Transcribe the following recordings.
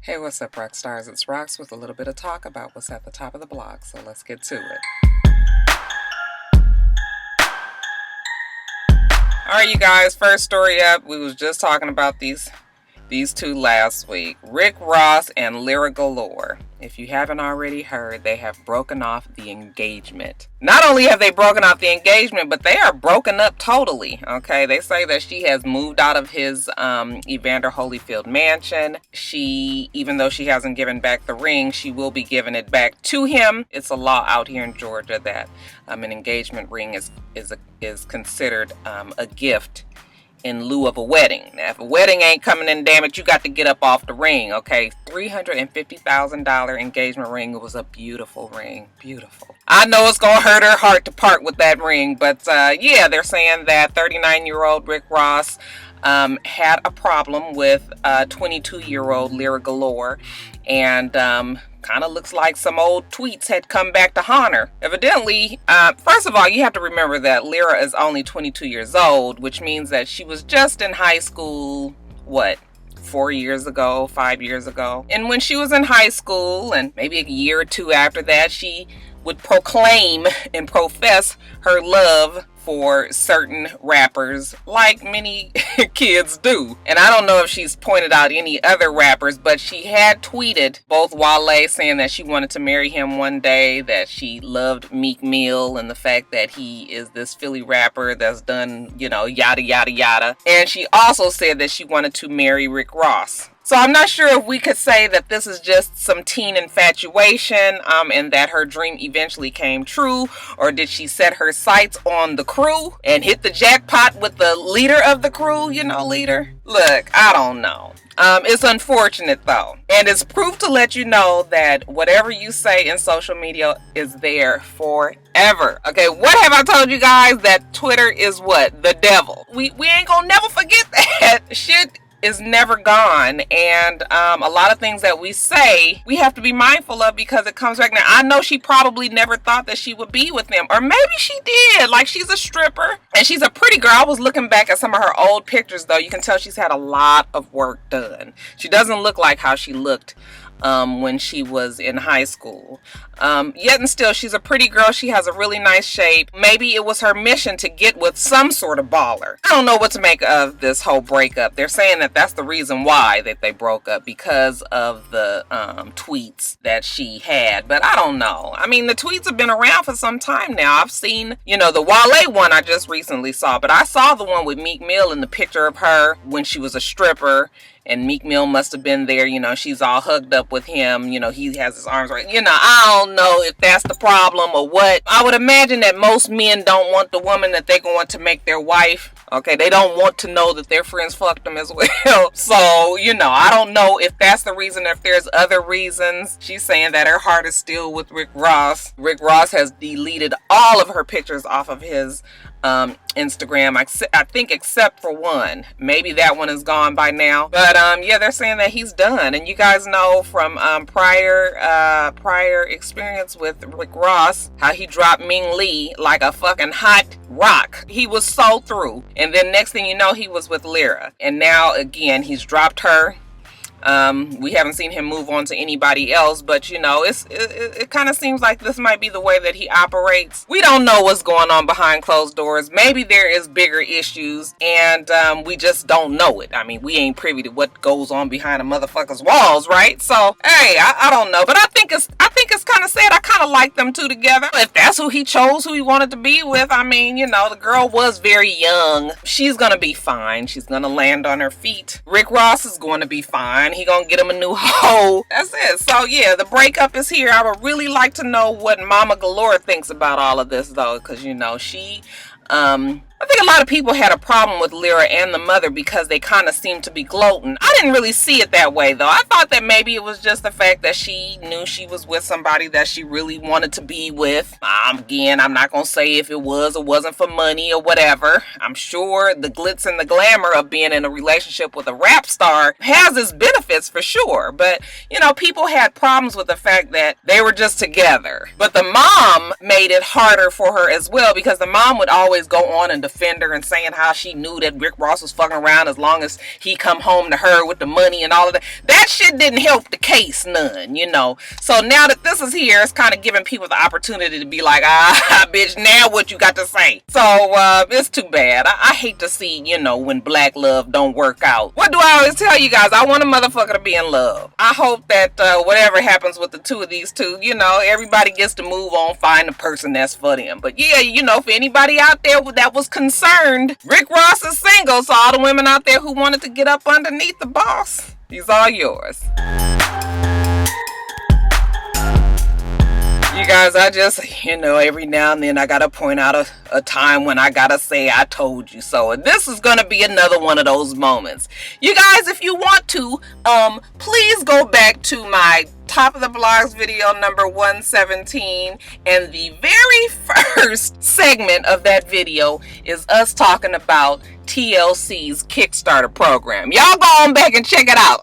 Hey, what's up, Roxstars? It's Rox with a little bit of talk about what's at the top of the blog, so let's get to it. Alright, you guys, first story up. We was just talking about these two last week. Rick Ross and Lyra Galore. If you haven't already heard, they have broken off the engagement. Not only have they broken off the engagement, but they are broken up totally. Okay, they say that she has moved out of his Evander Holyfield mansion. Even though she hasn't given back the ring, she will be giving it back to him. It's a law out here in Georgia that an engagement ring is considered a gift in lieu of a wedding. Now, if a wedding ain't coming in, damn it, you got to get up off the ring, okay? $350,000 engagement ring. It was a beautiful ring. Beautiful. I know it's going to hurt her heart to part with that ring, but yeah, they're saying that 39-year-old Rick Ross had a problem with 22-year-old Lyra Galore, and kind of looks like some old tweets had come back to haunt her. Evidently, first of all, you have to remember that Lyra is only 22 years old, which means that she was just in high school, 4 years ago, 5 years ago. And when she was in high school, and maybe a year or two after that, she would proclaim and profess her love for certain rappers, like many kids do. And I don't know if she's pointed out any other rappers, but she had tweeted both Wale saying that she wanted to marry him one day, that she loved Meek Mill and the fact that he is this Philly rapper that's done, yada, yada, yada. And she also said that she wanted to marry Rick Ross. So I'm not sure if we could say that this is just some teen infatuation and that her dream eventually came true, or did she set her sights on the crew and hit the jackpot with the leader of the crew, leader? Look, I don't know. It's unfortunate though, and it's proof to let you know that whatever you say in social media is there forever. Okay, what have I told you guys? That Twitter is what? The devil. We ain't gonna never forget that. Shit is never gone, and a lot of things that we say we have to be mindful of because it comes back. Now I know she probably never thought that she would be with him, or maybe she did. Like, she's a stripper and she's a pretty girl. I was looking back at some of her old pictures though. You can tell she's had a lot of work done. She doesn't look like how she looked when she was in high school. Yet and still, she's a pretty girl. She has a really nice shape. Maybe it was her mission to get with some sort of baller. I don't know what to make of this whole breakup. They're saying that that's the reason why that they broke up, because of the tweets that she had. But I don't know. I mean, the tweets have been around for some time now. I've seen, the Wale one I just recently saw, but I saw the one with Meek Mill in the picture of her when she was a stripper. And Meek Mill must have been there, she's all hugged up with him, he has his arms right. I don't know if that's the problem or what. I would imagine that most men don't want the woman that they're going to make their wife. Okay, they don't want to know that their friends fucked them as well. So, I don't know if that's the reason, if there's other reasons. She's saying that her heart is still with Rick Ross. Rick Ross has deleted all of her pictures off of his Instagram, I think, except for one. Maybe that one is gone by now. But yeah, they're saying that he's done. And you guys know from prior experience with Rick Ross, how he dropped Ming Lee like a fucking hot rock. He was so through. And then next thing you know, he was with Lyra. And now again, he's dropped her. We haven't seen him move on to anybody else, but it kind of seems like this might be the way that he operates. We don't know what's going on behind closed doors. Maybe there is bigger issues, and we just don't know it. I mean, we ain't privy to what goes on behind a motherfucker's walls, right? So, hey, I don't know, but I think it's kind of sad. I kind of like them two together. If that's who he chose, who he wanted to be with, I mean, the girl was very young. She's gonna be fine. She's gonna land on her feet. Rick Ross is going to be fine. He gonna get him a new hoe. That's it. So yeah, the breakup is here. I would really like to know what Mama Galore thinks about all of this though, because she I think a lot of people had a problem with Lyra and the mother because they kind of seemed to be gloating. I didn't really see it that way though. I thought that maybe it was just the fact that she knew she was with somebody that she really wanted to be with. Again, I'm not going to say if it was or wasn't for money or whatever. I'm sure the glitz and the glamour of being in a relationship with a rap star has its benefits for sure. But, people had problems with the fact that they were just together. But the mom made it harder for her as well, because the mom would always go on and defend her and saying how she knew that Rick Ross was fucking around as long as he come home to her with the money and all of that. That shit didn't help the case none, you know. So now that this is here, it's kind of giving people the opportunity to be like, bitch, now what you got to say? So it's too bad. I hate to see, you know, when black love don't work out. What do I always tell you guys? I want a motherfucker to be in love. I hope that whatever happens with the two of these two, you know, everybody gets to move on, find the person that's for them. But yeah, you know, for anybody out there that was concerned, Rick Ross is single, so all the women out there who wanted to get up underneath the boss, these are yours. You guys, I just, you know, every now and then I gotta point out a time when I gotta say I told you so. And this is gonna be another one of those moments. You guys, if you want to, please go back to my top of the blogs video number 117, and the very first segment of that video is us talking about TLC's Kickstarter program. Y'all go on back and check it out.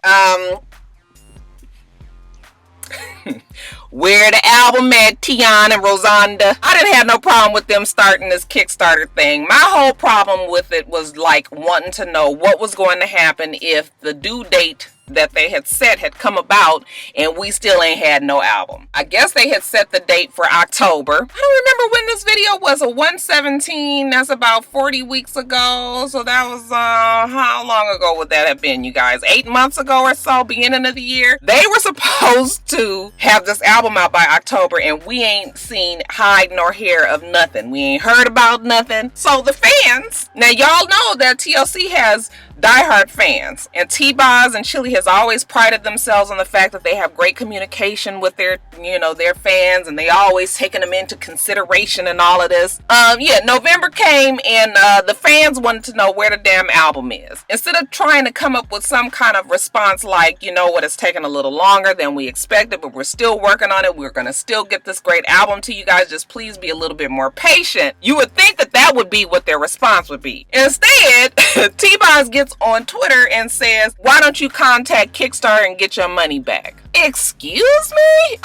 Where the album at, Tian and Rosanda. I didn't have no problem with them starting this Kickstarter thing. My whole problem with it was like wanting to know what was going to happen if the due date that they had set had come about and we still ain't had no album. I guess they had set the date for October. I don't remember when this video was, a 117. That's about 40 weeks ago. So that was, how long ago would that have been, you guys? 8 months ago or so, beginning of the year. They were supposed to have this album out by October, and we ain't seen hide nor hair of nothing. We ain't heard about nothing. So the fans, now y'all know that TLC has diehard fans, and T-Boz and Chili has always prided themselves on the fact that they have great communication with their, you know, their fans, and they always taking them into consideration and all of this. Yeah, November came, and the fans wanted to know where the damn album is. Instead of trying to come up with some kind of response like, you know what, it's taking a little longer than we expected, but we're still working on it. We're gonna still get this great album to you guys. Just please be a little bit more patient. You would think that that would be what their response would be. Instead, T-Boz gets on Twitter and says, why don't you contact Kickstarter and get your money back? Excuse me?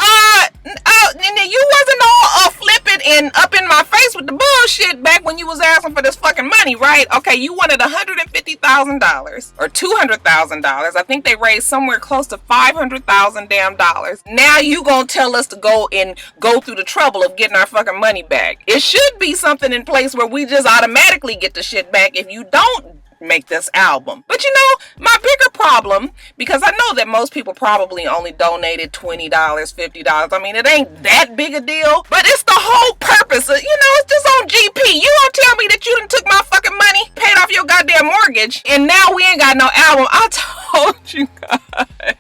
You wasn't all flipping and up in my face with the bullshit back when you was asking for this fucking money, right? Okay, you wanted $150,000 or $200,000. I think they raised somewhere close to $500,000 damn dollars. Now you gonna tell us to go through the trouble of getting our fucking money back. It should be something in place where we just automatically get the shit back if you don't make this album. But you know, my bigger problem, because I know that most people probably only donated $20, $50. I mean, it ain't that big a deal, but it's the whole purpose of, you know, it's just on GP. You don't tell me that you done took my fucking money, paid off your goddamn mortgage, and now we ain't got no album. I told you guys.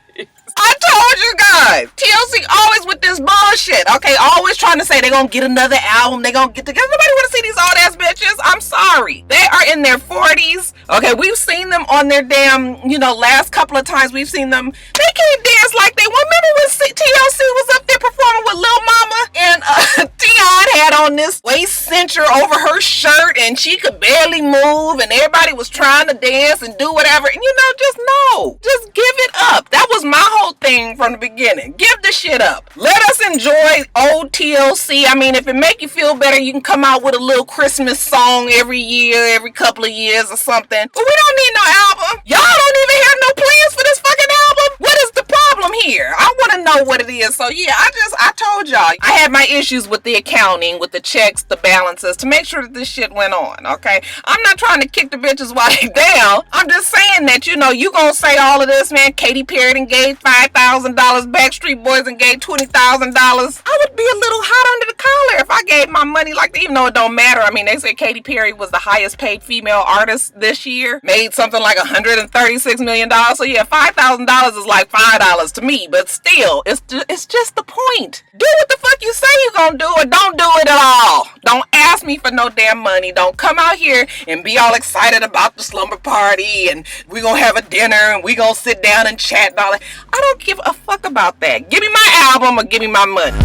I told you guys. TLC always with this bullshit. Okay, always trying to say they're gonna get another album. They gonna get together. Nobody want to see these old ass bitches. I'm sorry. They are in their 40s. Okay, we've seen them on their damn, you know, last couple of times we've seen them. They can't dance like they want. Remember when TLC was up there performing with Lil Mama and Tion had on this waist cincher over her shirt and she could barely move and everybody was trying to dance and do whatever. And you know, just no. Just give it up. That was my whole thing from the beginning. Give the shit up. Let us enjoy old TLC. I mean, if it make you feel better, you can come out with a little Christmas song every year, every couple of years or something. But we don't need no album. Y'all don't even have no plans for this fucking album. What is the problem here? I want to know what it is. So yeah, I told y'all, I had my issues with the accounting, with the checks, the balances, to make sure that this shit went on, okay? I'm not trying to kick the bitches while they down. I'm just saying that, you know, you gonna say all of this, man. Katy Perry done gave $5,000, Backstreet Boys done gave $20,000. I would be a little hot under the collar if I gave my money like that, even though it don't matter. I mean, they say Katy Perry was the highest paid female artist this year, made something like $136 million. So yeah, $5,000 is like $5 to me, but still, it's just the point. Do what the fuck you say you gonna do, or don't do it at all. Don't ask me for no damn money. Don't come out here and be all excited about the slumber party and we gonna have a dinner and we gonna sit down and chat and all that. I don't give a fuck about that. Give me my album or give me my money.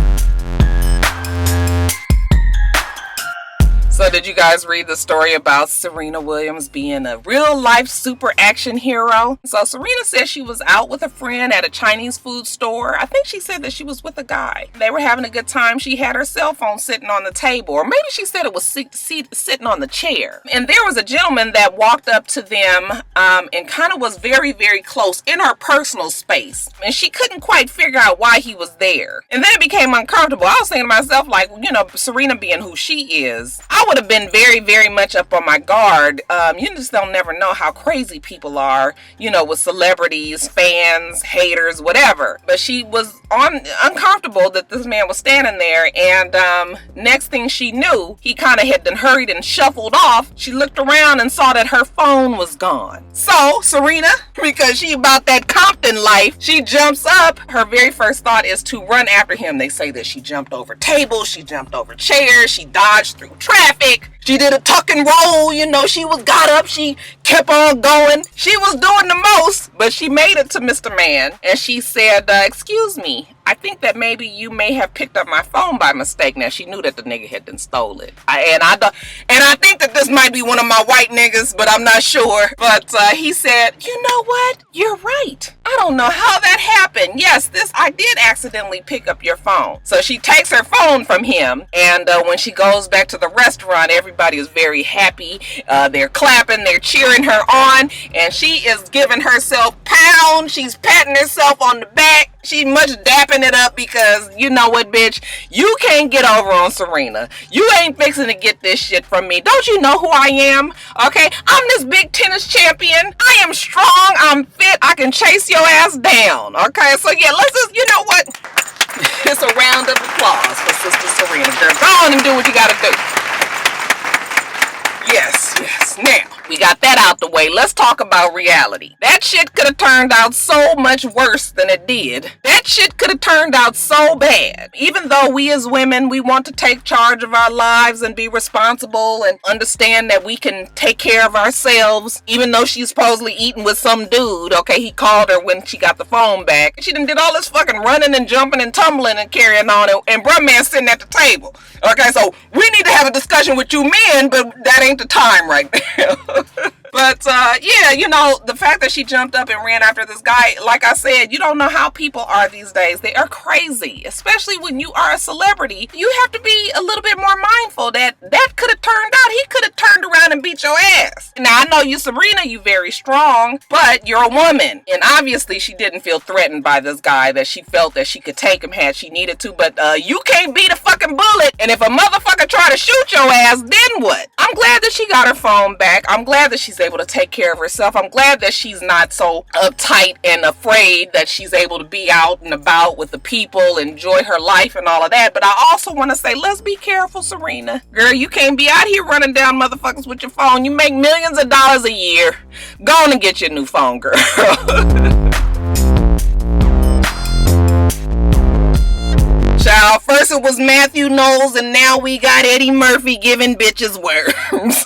So did you guys read the story about Serena Williams being a real life super action hero? So Serena said she was out with a friend at a Chinese food store. I think she said that she was with a guy. They were having a good time. She had her cell phone sitting on the table, or maybe she said it was sitting on the chair. And there was a gentleman that walked up to them and kind of was very, very close in her personal space. And she couldn't quite figure out why he was there. And then it became uncomfortable. I was saying to myself, like, you know, Serena being who she is, I would have been very, very much up on my guard. You just don't never know how crazy people are, you know, with celebrities, fans, haters, whatever. But she was uncomfortable that this man was standing there, and next thing she knew, he kind of had been hurried and shuffled off. She looked around and saw that her phone was gone. So Serena, because she about that Compton life, she jumps up. Her very first thought is to run after him. They say that she jumped over tables, she jumped over chairs, she dodged through traffic. She did a tuck and roll, you know, she got up, she kept on going. She was doing the most, but she made it to Mr. Man, and she said, excuse me, I think that maybe you may have picked up my phone by mistake. Now, she knew that the nigga had been stole it. I think that this might be one of my white niggas, but I'm not sure. But he said, you know what? You're right. I don't know how that happened. Yes, I did accidentally pick up your phone. So she takes her phone from him, and when she goes back to the restaurant, everybody is very happy. They're clapping, they're cheering her on, and she is giving herself pounds. She's patting herself on the back. She's much dapping it up because, you know what, bitch? You can't get over on Serena. You ain't fixing to get this shit from me. Don't you know who I am? Okay? I'm this big tennis champion. I am strong. I'm fit. I can chase your ass down. Okay? So, yeah, let's just, you know what? It's a round of applause for Sister Serena. Girl, go on and do what you gotta do. Yes, yes. Now, we got that out the way. Let's talk about reality. That shit could have turned out so much worse than it did. That shit could have turned out so bad. Even though we as women, we want to take charge of our lives and be responsible and understand that we can take care of ourselves, even though she's supposedly eating with some dude. Okay, he called her when she got the phone back. She done did all this fucking running and jumping and tumbling and carrying on, and bruh man sitting at the table. Okay, so we need to have a discussion with you men, but that ain't the time right there. But, yeah, you know, the fact that she jumped up and ran after this guy, like I said, you don't know how people are these days. They are crazy, especially when you are a celebrity. You have to be a little bit more mindful that could have turned out. He could have turned around and beat your ass. Now, I know you, Serena, you very strong, but you're a woman. And obviously, she didn't feel threatened by this guy, that she felt that she could take him had she needed to. But you can't beat a fucking bullet. And if a motherfucker try to shoot your ass, then what? I'm glad that she got her phone back. I'm glad that she's able to take care of herself. I'm glad that she's not so uptight and afraid, that she's able to be out and about with the people, enjoy her life and all of that. But I also want to say, let's be careful, Serena. Girl, you can't be out here running down motherfuckers with your phone. You make millions of dollars a year. Go on and get your new phone, girl. Child, first it was Matthew Knowles, and now we got Eddie Murphy giving bitches worms.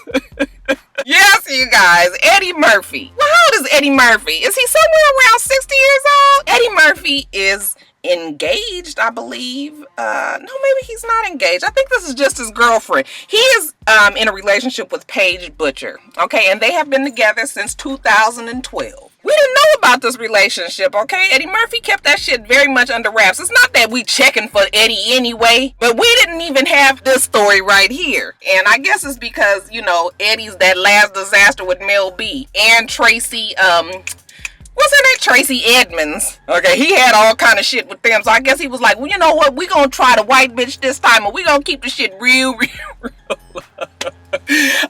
Yes, you guys, Eddie Murphy. Well, how old is Eddie Murphy? Is he somewhere around 60 years old? Eddie Murphy is engaged, I believe. No, maybe he's not engaged. I think this is just his girlfriend. He is in a relationship with Paige Butcher. Okay, and they have been together since 2012. We didn't know about this relationship, okay? Eddie Murphy kept that shit very much under wraps. It's not that we checking for Eddie anyway, but we didn't even have this story right here. And I guess it's because, you know, Eddie's that last disaster with Mel B and Tracy, what's her name? Tracy Edmonds. Okay, he had all kind of shit with them. So I guess he was like, well, you know what? We gonna try the white bitch this time, and we gonna keep the shit real.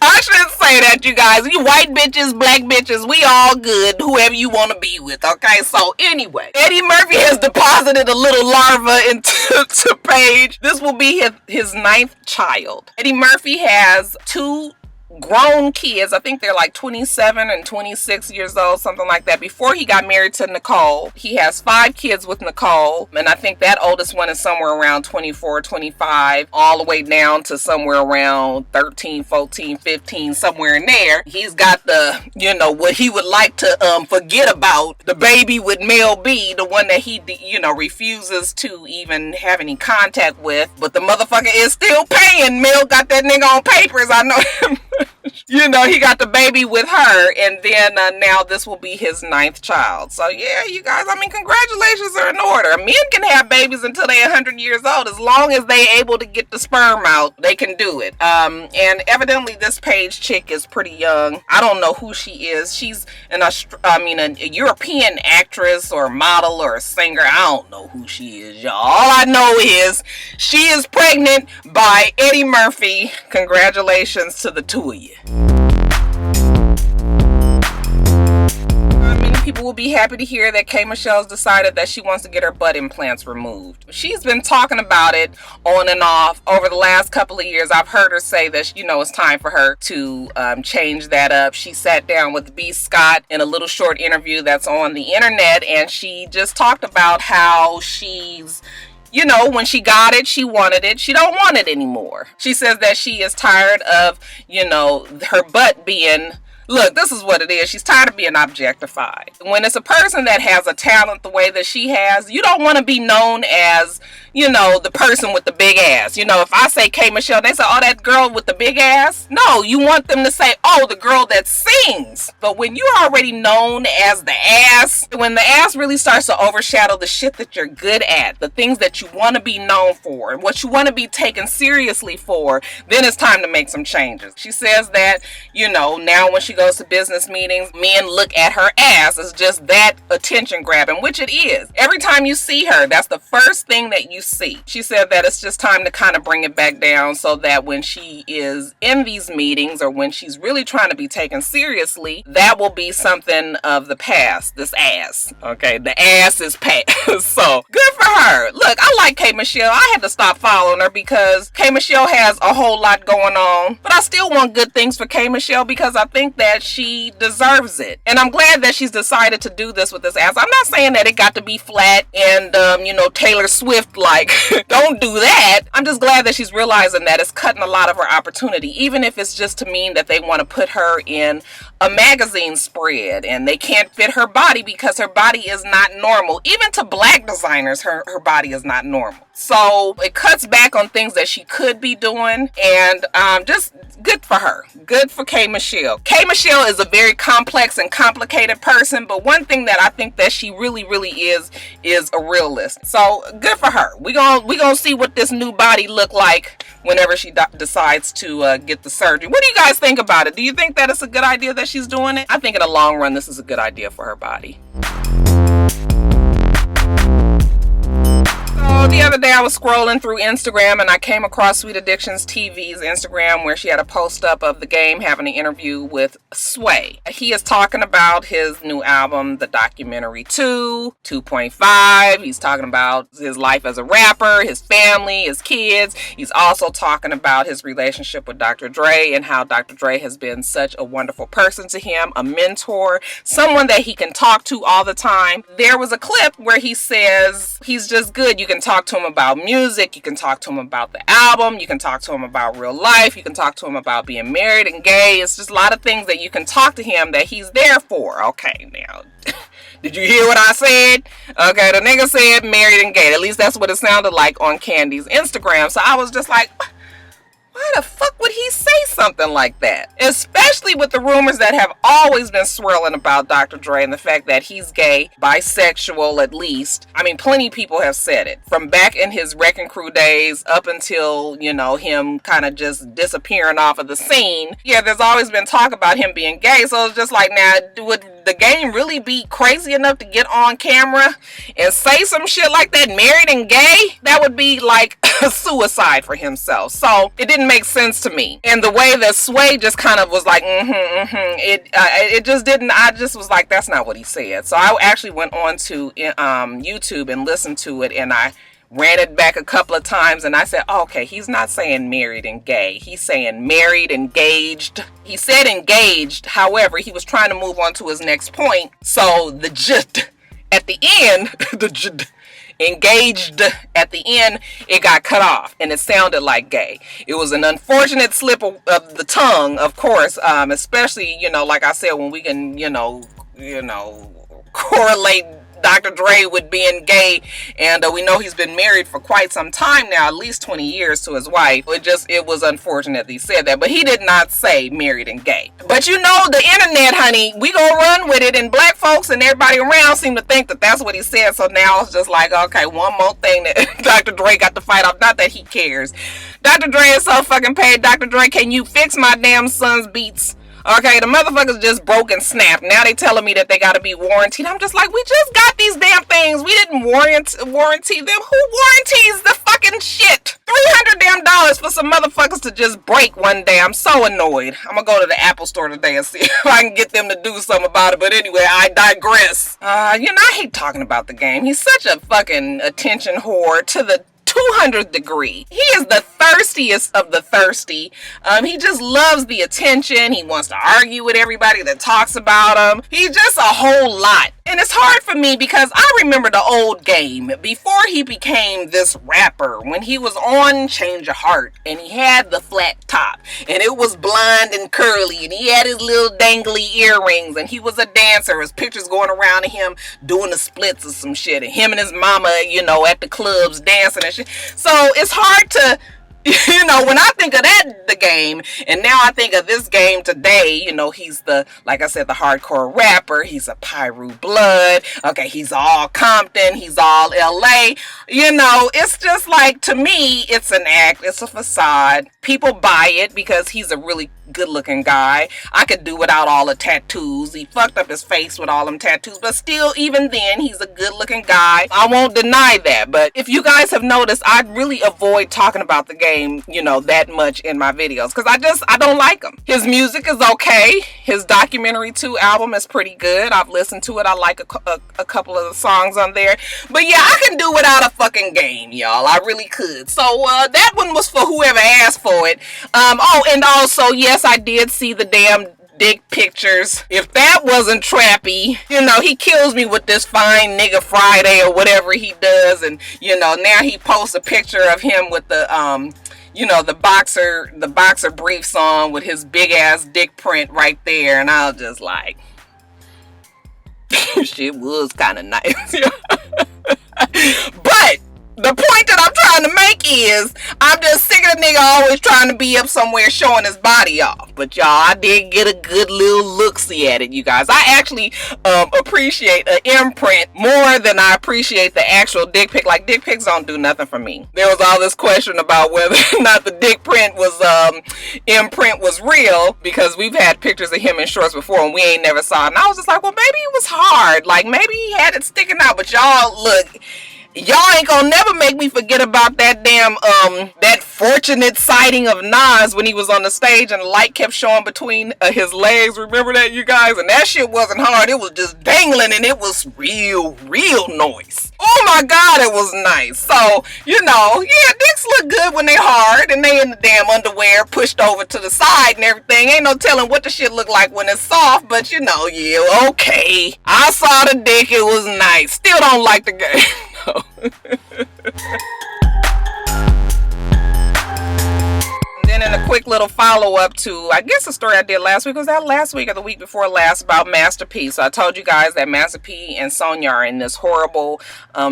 I shouldn't say that, you guys. You white bitches, black bitches, we all good. Whoever you want to be with, okay? So anyway, Eddie Murphy has deposited a little larva into Paige. This will be his 9th child. Eddie Murphy has 2 grown kids. I think they're like 27 and 26 years old, something like that. Before he got married to Nicole, he has 5 kids with Nicole, and I think that oldest one is somewhere around 24, 25, all the way down to somewhere around 13, 14, 15, somewhere in there. He's got the, what he would like to forget about, the baby with Mel B, the one that he, refuses to even have any contact with, but the motherfucker is still paying. Mel got that nigga on papers, I know him. He got the baby with her, and then now this will be his 9th child. So yeah, you guys, congratulations are in order. Men can have babies until they're 100 years old. As long as they're able to get the sperm out, they can do it. And evidently this Paige chick is pretty young. I don't know who she is. She's a European actress or model or a singer. I don't know who she is, y'all. All I know is she is pregnant by Eddie Murphy. Congratulations to the two of you. People will be happy to hear that KMichelle's decided that she wants to get her butt implants removed. She's been talking about it on and off over the last couple of years. I've heard her say that, it's time for her to change that up. She sat down with B. Scott in a little short interview that's on the internet, and she just talked about how she's when she got it, she wanted it. She don't want it anymore. She says that she is tired of, her butt being... Look, this is what it is. She's tired of being objectified. When it's a person that has a talent the way that she has, you don't want to be known as, the person with the big ass. If I say KMichelle, they say, oh, that girl with the big ass. No, you want them to say, oh, the girl that sings. But when you're already known as the ass, when the ass really starts to overshadow the shit that you're good at, the things that you want to be known for, and what you want to be taken seriously for, then it's time to make some changes. She says that, now when she goes to business meetings, men look at her ass as just that attention grabbing, which it is. Every time you see her, that's the first thing that you see. She said that it's just time to kind of bring it back down so that when she is in these meetings or when she's really trying to be taken seriously, that will be something of the past. This ass. Okay, the ass is past. So good for her. Look, I like KMichelle. I had to stop following her because KMichelle has a whole lot going on, but I still want good things for KMichelle because I think that she deserves it. And I'm glad that she's decided to do this with this ass. I'm not saying that it got to be flat and, Taylor Swift like, don't do that. I'm just glad that she's realizing that it's cutting a lot of her opportunity, even if it's just to mean that they want to put her in a magazine spread and they can't fit her body because her body is not normal. Even to black designers, her body is not normal. So it cuts back on things that she could be doing, and just good for her. Good for KMichelle. KMichelle is a very complex and complicated person, but one thing that I think that she really is a realist. So good for her. We gonna see what this new body look like whenever she decides to get the surgery. What do you guys think about it? Do you think that it's a good idea that she's doing it? I think in the long run, this is a good idea for her body. So the other day I was scrolling through Instagram and I came across Sweet Addictions TV's Instagram where she had a post up of the game having an interview with Sway. He is talking about his new album, The Documentary 2.5. He's talking about his life as a rapper, his family, his kids. He's also talking about his relationship with Dr. Dre and how Dr. Dre has been such a wonderful person to him, a mentor, someone that he can talk to all the time. There was a clip where he says he's just good. You can talk to him about music, you can talk to him about the album, you can talk to him about real life, you can talk to him about being married and gay. It's just a lot of things that you can talk to him that he's there for. Okay, now did you hear what I said? Okay, the nigga said married and gay. At least that's what it sounded like on Candy's Instagram. So I was just like, why the fuck would he say something like that? Especially with the rumors that have always been swirling about Dr. Dre and the fact that he's gay, bisexual at least. I mean, plenty of people have said it. From back in his Wrecking Crew days up until, him kind of just disappearing off of the scene. Yeah, there's always been talk about him being gay. So it's just like, now, would the game really be crazy enough to get on camera and say some shit like that, married and gay? That would be like a suicide for himself. So it didn't make sense to me. And the way that Sway just kind of was like, it just didn't, I just was like, that's not what he said. So I actually went on to YouTube and listened to it, and I ran it back a couple of times, and I said, oh, okay, he's not saying married and gay. He's saying married, engaged. He said engaged. However, he was trying to move on to his next point. So the j at the end, the j engaged at the end, it got cut off and it sounded like gay. It was an unfortunate slip of the tongue, of course, especially, you know, like I said, when we can, you know, correlate Dr. Dre with being gay, and we know he's been married for quite some time now, at least 20 years to his wife. It was unfortunate that he said that, but he did not say married and gay. But you know, the internet, honey, we gonna run with it, and black folks and everybody around seem to think that that's what he said, so now it's just like, okay, one more thing that Dr. Dre got to fight off. Not that he cares. Dr. Dre is so fucking paid. Dr. Dre, can you fix my damn son's beats? Okay, the motherfuckers just broke and snapped. Now they telling me that they gotta be warranted. I'm just like, we just got these damn things. We didn't warranty them. Who warranties the fucking shit? $300 damn for some motherfuckers to just break one day. I'm so annoyed. I'm gonna go to the Apple store today and see if I can get them to do something about it. But anyway, I digress. You know, I hate talking about the game. He's such a fucking attention whore to the 200th degree. He is the thirstiest of the thirsty. He just loves the attention. He wants to argue with everybody that talks about him. He's just a whole lot. And it's hard for me because I remember the old game before he became this rapper, when he was on Change Your Heart and he had the flat top and it was blonde and curly and he had his little dangly earrings and he was a dancer. His pictures going around of him doing the splits or some shit, and him and his mama, you know, at the clubs dancing and shit. So it's hard to, you know, when I think of the game, and now I think of this game today, you know, he's the, like I said, the hardcore rapper. He's a Pyru blood. Okay, he's all Compton. He's all LA. You know, it's just like, to me, it's an act. It's a facade. People buy it because he's a really good looking guy. I could do without all the tattoos. He fucked up his face with all them tattoos, but still, even then, he's a good looking guy. I won't deny that. But if you guys have noticed, I really avoid talking about the game, you know, that much in my videos because I don't like him. His music is okay. His Documentary 2 album is pretty good. I've listened to it. I like a couple of the songs on there. But yeah, I can do without a fucking game, y'all. I really could. So that one was for whoever asked for it. Oh, and also, yes, I did see the damn dick pictures. If that wasn't trappy, you know, he kills me with this Fine Nigga Friday or whatever he does, and you know, now he posts a picture of him with the you know, the boxer briefs on with his big ass dick print right there, and I was just like, shit was kind of nice. But the point that I'm trying to make is, I'm just sick of the nigga always trying to be up somewhere showing his body off. But y'all, I did get a good little look-see at it, you guys. I actually appreciate an imprint more than I appreciate the actual dick pic. Like, dick pics don't do nothing for me. There was all this question about whether or not the dick print was, imprint was real, because we've had pictures of him in shorts before and we ain't never saw it. And I was just like, well, maybe it was hard. Like, maybe he had it sticking out. But y'all, look, y'all ain't gonna never make me forget about that damn, that fortunate sighting of Nas when he was on the stage and the light kept showing between his legs. Remember that, you guys? And that shit wasn't hard. It was just dangling and it was real noise. Oh my God, it was nice. So, you know, yeah, dicks look good when they hard and they in the damn underwear pushed over to the side and everything. Ain't no telling what the shit look like when it's soft, but you know, yeah, okay. I saw the dick, it was nice. Still don't like the game. No. And then in a quick little follow-up to, I guess, the story I did last week. Was that last week or the week before last about Master P? So I told you guys that Master P and Sonya are in this horrible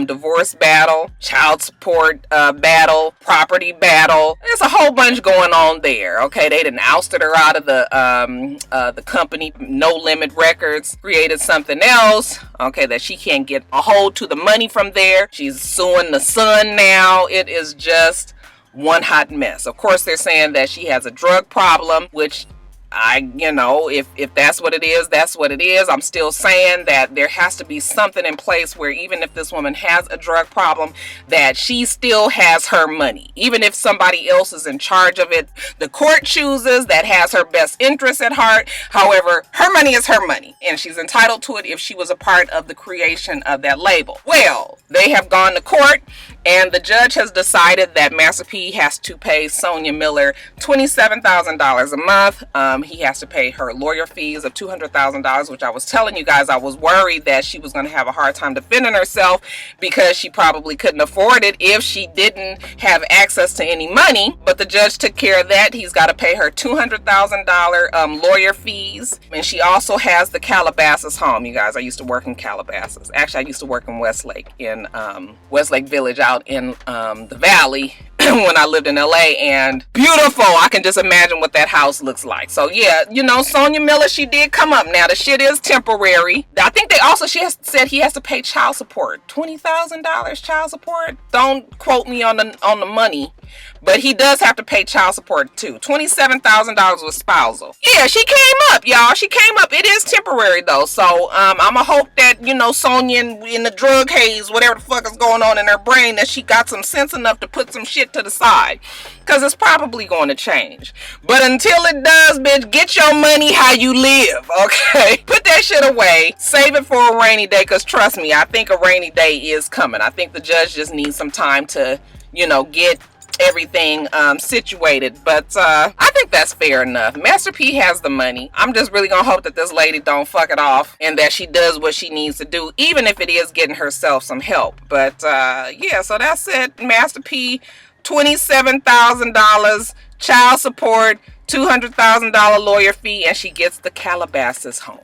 divorce battle, child support battle, property battle. There's a whole bunch going on there. Okay, they done ousted her out of the company, No Limit Records, created something else. Okay, that she can't get a hold to the money from there. She's suing the son now. It is just one hot mess. Of course, they're saying that she has a drug problem, which you know, if that's what it is, that's what it is. I'm still saying that there has to be something in place where even if this woman has a drug problem, that she still has her money. Even if somebody else is in charge of it, the court chooses, that has her best interests at heart. However, her money is her money, and she's entitled to it if she was a part of the creation of that label. Well, they have gone to court, And the judge has decided that Master P has to pay Sonia Miller $27,000 a month. He has to pay her lawyer fees of $200,000, which I was telling you guys I was worried that she was going to have a hard time defending herself because she probably couldn't afford it if she didn't have access to any money. But the judge took care of that. He's got to pay her $200,000 lawyer fees. And she also has the Calabasas home. You guys, I used to work in Calabasas. Actually, I used to work in Westlake, in Westlake Village out in the valley when I lived in LA, and beautiful. I can just imagine what that house looks like. So yeah, you know, Sonia Miller, she did come up. Now the shit is temporary. I think they also, she has said he has to pay child support, $20,000 child support. Don't quote me on the money, but he does have to pay child support too. $27,000 was spousal. Yeah, she came up, y'all. She came up. It is temporary though. So I'ma hope that, you know, Sonia in the drug haze, whatever the fuck is going on in her brain, that she got some sense enough to put some shit to the side, because it's probably going to change. But until it does, bitch, get your money how you live, okay? Put that shit away. Save it for a rainy day, because trust me, I think a rainy day is coming. I think the judge just needs some time to, you know, get everything situated. But I think that's fair enough. Master P has the money. I'm just really gonna hope that this lady don't fuck it off and that she does what she needs to do, even if it is getting herself some help. But yeah, so that's it. Master P, $27,000 child support, $200,000 lawyer fee, and she gets the Calabasas home.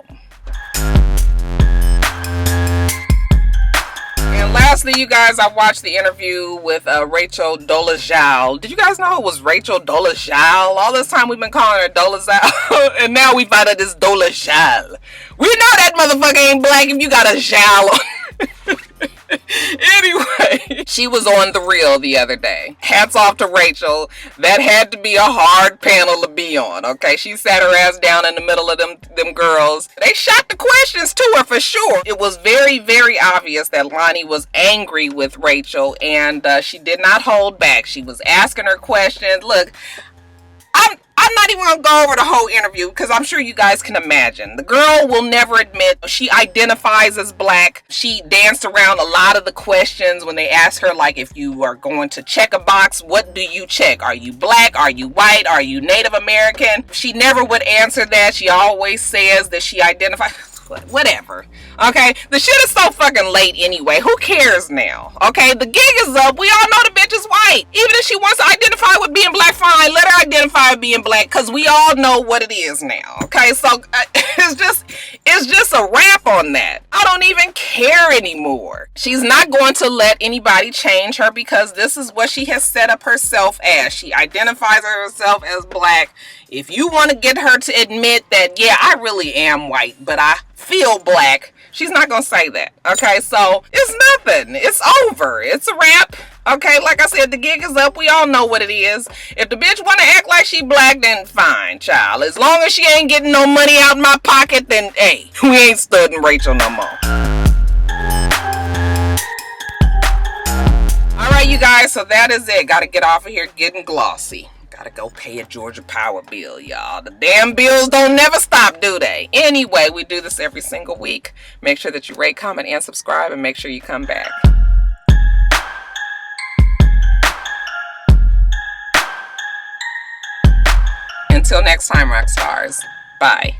And lastly, you guys, I watched the interview with Rachel Dolezal. Did you guys know it was Rachel Dolezal? All this time we've been calling her Dolezal, and now we find out it's Dolezal. We know that motherfucker ain't black if you got a Zhal on. Anyway, she was on The Real the other day. Hats off to Rachel. That had to be a hard panel to be on, okay? She sat her ass down in the middle of them girls. They shot the questions to her for sure. It was very, very obvious that Lonnie was angry with Rachel, and she did not hold back. She was asking her questions. Look, I'm not even going to go over the whole interview because I'm sure you guys can imagine. The girl will never admit she identifies as black. She danced around a lot of the questions when they asked her, like, if you are going to check a box, what do you check? Are you black? Are you white? Are you Native American? She never would answer that. She always says that she identifies... Whatever. Okay, the shit is so fucking late anyway. Who cares now? Okay, the gig is up. We all know the bitch is white. Even if she wants to identify with being black, fine, let her identify with being black, because we all know what it is now. Okay, so it's just a wrap on that. I don't even care anymore. She's not going to let anybody change her, because this is what she has set up herself as. She identifies herself as black. If you want to get her to admit that, yeah, I really am white, but I feel black, she's not going to say that. Okay, so it's nothing. It's over. It's a wrap. Okay, like I said, the gig is up. We all know what it is. If the bitch want to act like she black, then fine, child. As long as she ain't getting no money out of my pocket, then, hey, we ain't studying Rachel no more. All right, you guys, so that is it. Got to get off of here getting glossy. Gotta go pay a Georgia Power bill, y'all. The damn bills don't never stop, do they? Anyway, we do this every single week. Make sure that you rate, comment, and subscribe, and make sure you come back. Until next time, Roxstars. Bye.